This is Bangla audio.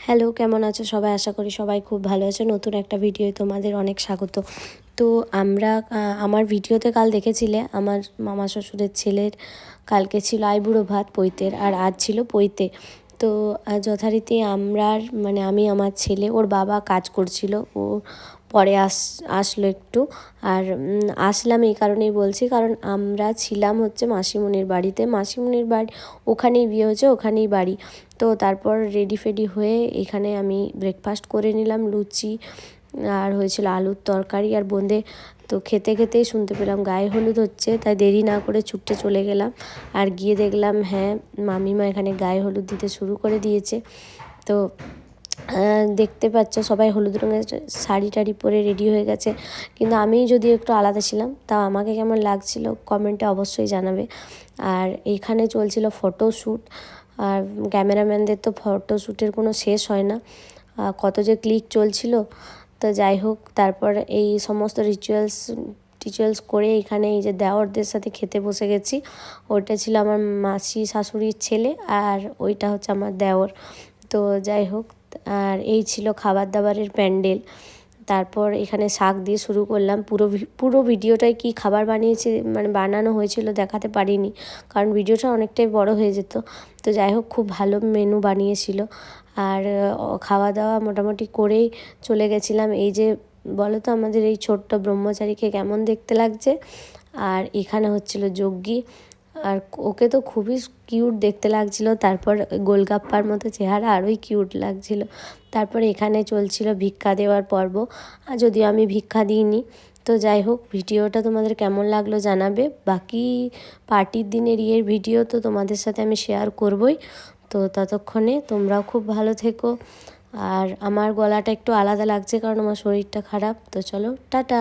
হ্যালো, কেমন আছো সবাই? আশা করি সবাই খুব ভালো আছে। নতুন একটা ভিডিওয় তোমাদের অনেক স্বাগত। তো আমরা আমার ভিডিওতে কাল দেখেছিলে আমার মামা শ্বশুরের ছেলের কালকে ছিল আইবুড়ো ভাত পৈতের, আর আজ ছিল পৈতে। তো যথারীতি আমরা মানে আমি আমার ছেলে, ওর বাবা কাজ করছিল, ও পরে আসলো একটু। আর আসলাম এই কারণেই বলছি, কারণ আমরা ছিলাম হচ্ছে মাসিমণির বাড়িতে। মাসিমণির বাড়ি ওখানেই বিয়ে হয়েছে, ওখানেই বাড়ি। তো তারপর রেডি ফেডি হয়ে এখানে আমি ব্রেকফাস্ট করে নিলাম, লুচি আর হয়েছিল আলুর তরকারি আর বোঁদে। তো খেতে খেতেই শুনতে পেলাম গায়ে হলুদ হচ্ছে, তাই দেরি না করে ছুটে চলে গেলাম। আর গিয়ে দেখলাম হ্যাঁ, মামিমা এখানে গায়ে হলুদ দিতে শুরু করে দিয়েছে। তো দেখতে পাচ্ছ সবাই হলুদ রঙের শাড়ি টাড়ি পরে রেডি হয়ে গেছে, কিন্তু আমি যদিও একটু আলাদা ছিলাম। তাও আমাকে কেমন লাগছিল কমেন্টে অবশ্যই জানাবে। আর এইখানে চলছিল ফটোশ্যুট, আর ক্যামেরাম্যানদের তো ফটোশ্যুটের কোনো শেষ হয় না, কত যে ক্লিক চলছিল। তো যাই হোক, তারপর এই সমস্ত টিচুয়ালস করে এখানে এই যে দেওরদের সাথে খেতে বসে গেছি। ওইটা ছিল আমার মাসি শাশুড়ির ছেলে, আর ওইটা হচ্ছে আমার দেওর। তো যাই হোক, আর এই ছিল খাবার দাবারের প্যান্ডেল। তারপর এখানে শাক দিয়ে শুরু করলাম। পুরো ভিডিওটায় কি খাবার বানিয়েছি মানে বানানো হয়েছিল দেখাতে পারিনি, কারণ ভিডিওটা অনেকটাই বড় হয়ে যেত। তো যাই হোক, খুব ভালো মেনু বানিয়েছিল। আর খাওয়া দাওয়া মোটামুটি করেই চলে গেছিলাম। এই যে বলো তো আমাদের এই ছোট্ট ব্রহ্মচারীকে কেমন দেখতে লাগছে। আর এখানে হচ্ছিল যজ্ঞী, আর ওকে তো খুবই কিউট দেখতে লাগছিল। তারপর গোলগাপ্পার মতো চেহারা, আরোই কিউট লাগছিল। তারপর এখানে চলছিল ভিক্ষা দেওয়ার পর্ব, আর যদিও আমি ভিক্ষা দিইনি। তো যাই হোক, ভিডিওটা তোমাদের কেমন লাগলো জানাবে। বাকি পার্টির দিনের ইয়ের ভিডিও তো তোমাদের সাথে আমি শেয়ার করবই। তো ততক্ষণে তোমরাও খুব ভালো থেকো। আর আমার গলাটা একটু আলাদা লাগছে কারণ আমার শরীরটা খারাপ। তো চলো, টাটা।